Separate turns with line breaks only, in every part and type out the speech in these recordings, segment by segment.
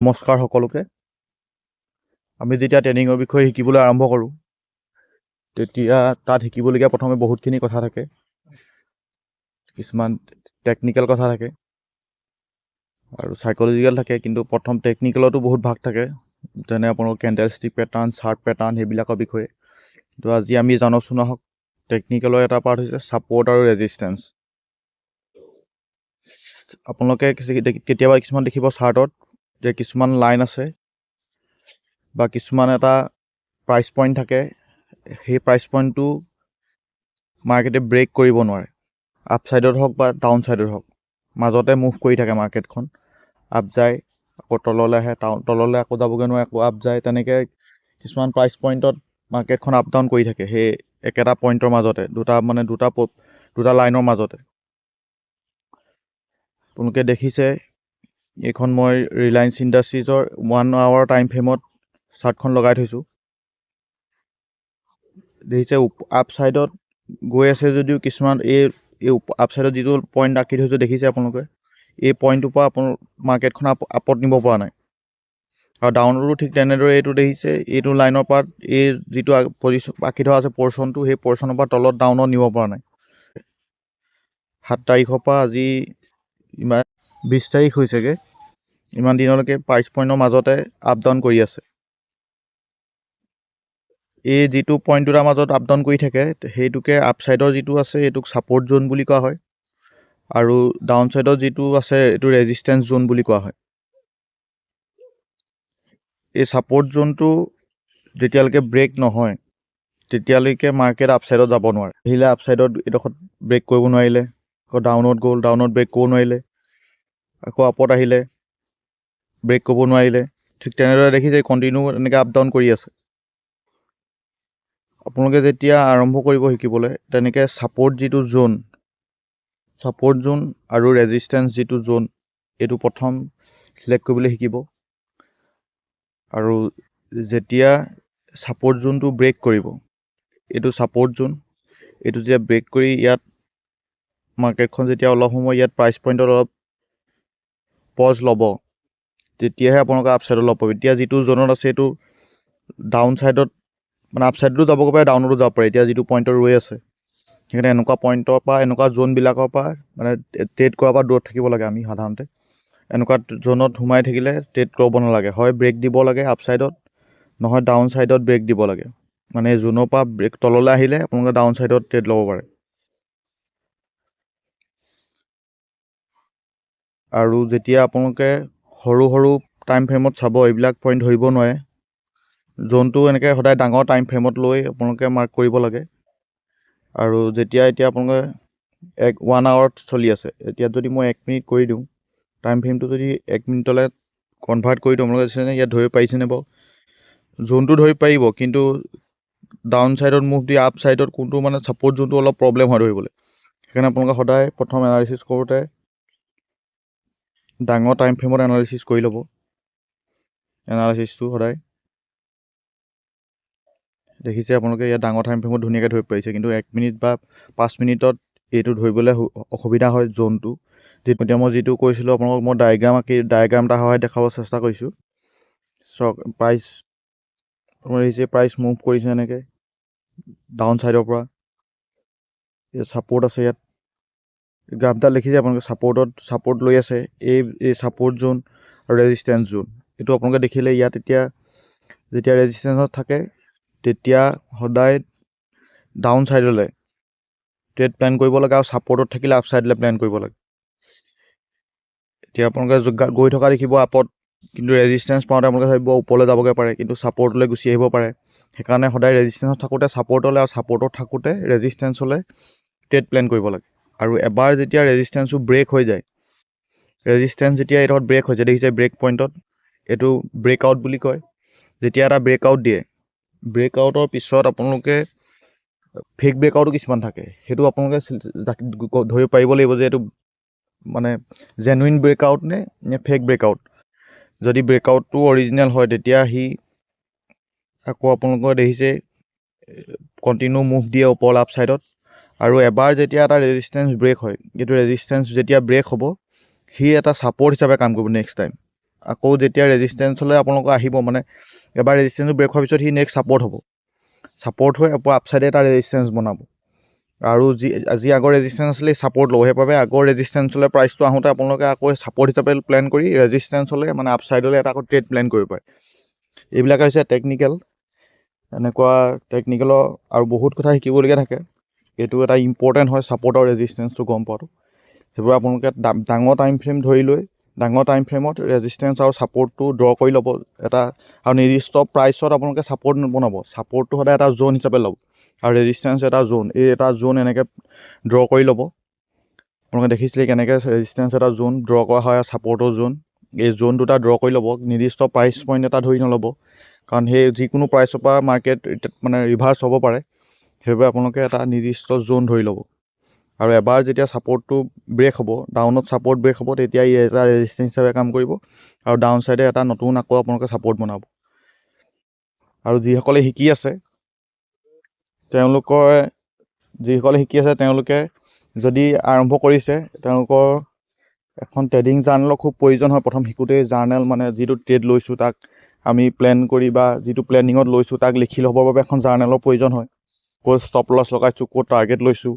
নমস্কাৰ সকলোকে। আমি যেতিয়া ট্ৰেডিঙৰ বিষয়ে শিকিবলৈ আৰম্ভ কৰোঁ তেতিয়া তাত শিকিবলগীয়া প্ৰথমে বহুতখিনি কথা থাকে, কিছুমান টেকনিকেল কথা থাকে আৰু সাইকোলজিকেল থাকে। কিন্তু প্ৰথম টেকনিকেলতো বহুত ভাগ থাকে, যেনে আপোনালোকৰ কেণ্ডেলষ্টিক পেটাৰ্ণ, চাৰ্ট পেটাৰ্ণ, সেইবিলাকৰ বিষয়ে। তো আজি আমি জানোচোন আহক, টেকনিকেলৰ এটা পাৰ্ট হৈছে ছাপৰ্ট আৰু ৰেজিষ্টেঞ্চ। আপোনালোকে কেতিয়াবা কিছুমান দেখিব চাৰ্টত যে কিছুমান লাইন আছে বা কিছুমান এটা প্ৰাইচ পইণ্ট থাকে, সেই প্ৰাইচ পইণ্টটো মাৰ্কেটে ব্ৰেক কৰিব নোৱাৰে। আপ ছাইডত হওক বা ডাউন ছাইডত হওক, মাজতে মুভ কৰি থাকে মাৰ্কেটখন। আপ যায়, আকৌ তললৈ আহে, তললৈ আকৌ যাবগৈ নোৱাৰে, আকৌ আপ যায়। তেনেকৈ কিছুমান প্ৰাইচ পইণ্টত মাৰ্কেটখন আপ ডাউন কৰি থাকে, সেই একেটা পইণ্টৰ মাজতে, দুটা লাইনৰ মাজতে। আপোনালোকে দেখিছে, এইখন মই ৰিলায়েন্স ইণ্ডাষ্ট্ৰিজৰ 1 আৱাৰ টাইম ফ্ৰেমত চাৰ্টখন লগাই থৈছোঁ। দেখিছে আপ ছাইডত গৈ আছে যদিও কিছুমান এই আপ ছাইডত যিটো পইণ্ট আঁকি থৈছোঁ দেখিছে আপোনালোকে, এই পইণ্টটোৰ পৰা মাৰ্কেটখন আপত নিব পৰা নাই। আৰু ডাউনতো ঠিক তেনেদৰে এইটো দেখিছে, এইটো লাইনৰ পৰা এই যিটো পজিশ্যন আঁকি থোৱা আছে পৰ্চনটো, সেই পৰ্চনৰ পৰা তলত ডাউনত নিব পৰা নাই। 7 তাৰিখৰ পৰা আজি ইমান 20 তাৰিখ হৈছেগৈ, ইমান দিনলৈকে প্ৰাইচ পইণ্টৰ মাজতে আপ ডাউন কৰি আছে। এই যিটো পইণ্ট দুটাৰ মাজত আপ ডাউন কৰি থাকে, সেইটোকে আপ ছাইডৰ যিটো আছে এইটোক ছাপৰ্ট জোন বুলি কোৱা হয়, আৰু ডাউন ছাইডৰ যিটো আছে এইটো ৰেজিষ্টেঞ্চ জোন বুলি কোৱা হয়। এই ছাপৰ্ট জোনটো যেতিয়ালৈকে ব্ৰেক নহয় তেতিয়ালৈকে মাৰ্কেট আপ ছাইডত যাব নোৱাৰে। আহিলে আপ ছাইডত এইডোখৰত ব্ৰেক কৰিব নোৱাৰিলে, আকৌ ডাউনত গ'ল, ডাউনত ব্ৰেক কৰিব নোৱাৰিলে, আকৌ আপত আহিলে ব্ৰেক কৰিব নোৱাৰিলে। ঠিক তেনেদৰে দেখিছে কণ্টিনিউ এনেকৈ আপ ডাউন কৰি আছে। আপোনালোকে যেতিয়া আৰম্ভ কৰিব শিকিবলৈ, তেনেকৈ ছাপৰ্ট জোন আৰু ৰেজিষ্টেঞ্চ যিটো জোন, এইটো প্ৰথম চিলেক্ট কৰিবলৈ শিকিব। আৰু যেতিয়া ছাপৰ্ট জোনটো ব্ৰেক কৰিব, এইটো ছাপৰ্ট জোন, এইটো যেতিয়া ব্ৰেক কৰি ইয়াত মাৰ্কেটখন যেতিয়া অলপ সময় ইয়াত প্ৰাইচ পইণ্টত অলপ পজ ল'ব, তেতিয়াহে আপোনালোকে আপ ছাইডত ল'ব পাৰিব। এতিয়া যিটো জোনত আছে এইটো ডাউন ছাইডত, মানে আপ ছাইডতো যাবগৈ পাৰে, ডাউনতো যাব পাৰে। এতিয়া যিটো পইণ্টত ৰৈ আছে, সেইকাৰণে এনেকুৱা পইণ্টৰ পৰা, এনেকুৱা জোনবিলাকৰ পৰা মানে ট্ৰেড কৰাৰ পৰা দূৰত থাকিব লাগে। আমি সাধাৰণতে এনেকুৱা জোনত সোমাই থাকিলে ট্ৰেড কৰিব নালাগে, হয় ব্ৰেক দিব লাগে আপ ছাইডত, নহয় ডাউন ছাইডত ব্ৰেক দিব লাগে। মানে জোনৰ পৰা ব্ৰেক তললৈ আহিলে আপোনালোকে ডাউন ছাইডত ট্ৰেড ল'ব পাৰে। আৰু যেতিয়া আপোনালোকে সৰু সৰু টাইম ফ্ৰেমত চাব, এইবিলাক পইণ্ট ধৰিব নোৱাৰে। জোনটো এনেকৈ সদায় ডাঙৰ টাইম ফ্ৰেমত লৈ আপোনালোকে মাৰ্ক কৰিব লাগে। আৰু এতিয়া আপোনালোকে 1 আৱাৰত চলি আছে, এতিয়া যদি মই 1 মিনিট কৰি দিওঁ, টাইম ফ্ৰেমটো যদি 1 মিনিটলৈ কনভাৰ্ট কৰি দিওঁ, আপোনালোকে চাইছেনে ইয়াত ধৰিব পাৰিছেনে বাৰু? জোনটো ধৰিব পাৰিব, কিন্তু ডাউন ছাইডত মুভ দি আপ ছাইডত কোনটো মানে ছাপৰ্ট জোনটো অলপ প্ৰব্লেম হয় ধৰিবলৈ। সেইকাৰণে আপোনালোকে সদায় প্ৰথম এনালাইচিছ কৰোঁতে ডাঙৰ টাইম ফ্ৰেমত এনালাইচিছ কৰি ল'ব। এনালাইচিছটো সদায় দেখিছে আপোনালোকে ইয়াত ডাঙৰ টাইম ফ্ৰেমত ধুনীয়াকৈ ধৰিব পাৰিছে, কিন্তু 1 মিনিট বা 5 মিনিটত এইটো ধৰিবলৈ অসুবিধা হয় জোনটো। এতিয়া মই যিটো কৈছিলোঁ আপোনালোকক, মই ডায়েগ্ৰাম এটা সহায়ত দেখাব চেষ্টা কৰিছোঁ। চাওক প্ৰাইচ দেখিছে, প্ৰাইচ মুভ কৰিছে এনেকৈ ডাউন ছাইডৰ পৰা। ইয়াত ছাপৰ্ট আছে, ইয়াত গ্ৰাফডাল দেখিছে আপোনালোকে, ছাপৰ্ট লৈ আছে। এই ছাপৰ্ট জোন আৰু ৰেজিষ্টেঞ্চ জোন, এইটো আপোনালোকে দেখিলে ইয়াত এতিয়া যেতিয়া ৰেজিষ্টেঞ্চত থাকে তেতিয়া সদায় ডাউন ছাইডলৈ ট্ৰেড প্লেন কৰিব লাগে, আৰু ছাপৰ্টত থাকিলে আপ ছাইডলৈ প্লেন কৰিব লাগে। এতিয়া আপোনালোকে গৈ থকা দেখিব আপত, কিন্তু ৰেজিষ্টেঞ্চ পাওঁতে আপোনালোকে ভাবিব ওপৰলৈ যাবগৈ পাৰে, কিন্তু ছাপৰ্টলৈ গুচি আহিব পাৰে। সেইকাৰণে সদায় ৰেজিষ্টেঞ্চত থাকোঁতে ছাপৰ্টলৈ, আৰু ছাপৰ্টত থাকোঁতে ৰেজিষ্টেঞ্চলৈ ট্ৰেড প্লেন কৰিব লাগে। আৰু এবাৰ যেতিয়া ৰেজিষ্টেঞ্চটো ব্ৰেক হৈ যায়, ৰেজিষ্টেঞ্চ যেতিয়া এইডোখৰত ব্ৰেক হৈ যায়, দেখিছে ব্ৰেক পইণ্টত, এইটো ব্ৰেকআউট বুলি কয়। যেতিয়া এটা ব্ৰেকআউট দিয়ে, ব্ৰেকআউটৰ পিছত আপোনালোকে ফেক ব্ৰেকআউটো কিছুমান থাকে, সেইটো আপোনালোকে ধৰিব পাৰিব লাগিব যে এইটো মানে জেনুইন ব্ৰেকআউট নে ফেক ব্ৰেকআউট। যদি ব্ৰেকআউটটো অৰিজিনেল হয়, তেতিয়া আকৌ আপোনালোকে দেখিছে কণ্টিনিউ মুভ দিয়ে ওপৰ আপ ছাইডত। আৰু এবাৰ যেতিয়া এটা ৰেজিষ্টেঞ্চ ব্ৰেক হয়, এইটো ৰেজিষ্টেঞ্চ যেতিয়া ব্ৰেক হ'ব, সি এটা ছাপৰ্ট হিচাপে কাম কৰিব নেক্সট টাইম। আকৌ যেতিয়া ৰেজিষ্টেঞ্চলৈ আপোনালোকৰ আহিব মানে এবাৰ ৰেজিষ্টেঞ্চটো ব্ৰেক হোৱাৰ পিছত সি নেক্সট ছাপৰ্ট হ'ব, ছাপৰ্ট হৈ আকৌ আপছাইডে এটা ৰেজিষ্টেঞ্চ বনাব আৰু যি আগৰ ৰেজিষ্টেঞ্চ আছিলে ছাপৰ্ট ল'ব। সেইবাবে আগৰ ৰেজিষ্টেঞ্চলৈ প্ৰাইচটো আহোঁতে আপোনালোকে আকৌ ছাপৰ্ট হিচাপে প্লেন কৰি ৰেজিষ্টেঞ্চলৈ মানে আপছাইডলৈ এটা আকৌ ট্ৰেড প্লেন কৰিব পাৰে। এইবিলাক হৈছে টেকনিকেল। এনেকুৱা টেকনিকেলৰ আৰু বহুত কথা শিকিবলগীয়া থাকে। এইটো এটা ইম্পৰ্টেণ্ট হয় ছাপৰ্ট আৰু ৰেজিষ্টেঞ্চটো গম পোৱাটো। সেইবাবে আপোনালোকে ডাঙৰ টাইম ফ্ৰেম ধৰি লৈ ডাঙৰ টাইম ফ্ৰেমত ৰেজিষ্টেঞ্চ আৰু ছাপৰ্টটো ড্ৰ কৰি ল'ব এটা, আৰু নিৰ্দিষ্ট প্ৰাইচত আপোনালোকে ছাপৰ্ট নবনাব। ছাপৰ্টটো সদায় এটা জ'ন হিচাপে ল'ব আৰু ৰেজিষ্টেঞ্চ এটা জ'ন, এই এটা জ'ন এনেকৈ ড্ৰ কৰি ল'ব। আপোনালোকে দেখিছিলে কেনেকৈ ৰেজিষ্টেঞ্চ এটা জ'ন ড্ৰ কৰা হয় আৰু ছাপৰ্টৰ জ'ন। এই জ'ন দুটা ড্ৰ কৰি ল'ব, নিৰ্দিষ্ট প্ৰাইচ পইণ্ট এটা ধৰি নল'ব, কাৰণ সেই যিকোনো প্ৰাইচৰ পৰা মাৰ্কেট মানে ৰিভাৰ্চ হ'ব পাৰে। সেইবাবে আপোনালোকে এটা নিৰ্দিষ্ট জ'ন ধৰি ল'ব আৰু এবাৰ যেতিয়া ছাপৰ্টটো ব্ৰেক হ'ব, ডাউনত ছাপৰ্ট ব্ৰেক হ'ব, তেতিয়া ই এটা ৰেজিষ্টেঞ্চ হিচাপে কাম কৰিব আৰু ডাউন চাইডে এটা নতুন আকৌ আপোনালোকে ছাপৰ্ট বনাব। আৰু যিসকলে শিকি আছে তেওঁলোকে যদি আৰম্ভ কৰিছে, তেওঁলোকৰ এখন ট্ৰেডিং জাৰ্নেলৰ খুব প্ৰয়োজন হয়। প্ৰথম শিকোঁতেই জাৰ্নেল মানে যিটো ট্ৰেড লৈছোঁ তাক আমি প্লেন কৰি বা যিটো প্লেনিঙত লৈছোঁ তাক লিখি ল'বৰ বাবে এখন জাৰ্নেলৰ প্ৰয়োজন হয়। ক'ত ষ্টপ লছ লগাইছোঁ, ক'ত টাৰ্গেট লৈছোঁ।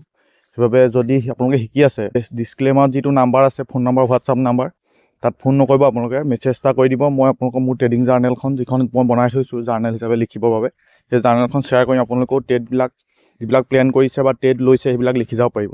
সেইবাবে যদি আপোনালোকে শিকি আছে, ডিছক্লেমাৰত যিটো নাম্বাৰ আছে, ফোন নাম্বাৰ, হোৱাটছআপ নাম্বাৰ, তাত ফোন নকৰিব, আপোনালোকে মেছেজ এটা কৰি দিব। মই আপোনালোকক মোৰ ট্ৰেডিং জাৰ্নেলখন যিখন মই বনাই থৈছোঁ জাৰ্নেল হিচাপে লিখিবৰ বাবে, সেই জাৰ্নেলখন শ্বেয়াৰ কৰিম। আপোনালোকেও ট্ৰেডবিলাক যিবিলাক প্লেন কৰিছে বা ট্ৰেড লৈছে সেইবিলাক লিখি যাব পাৰিব।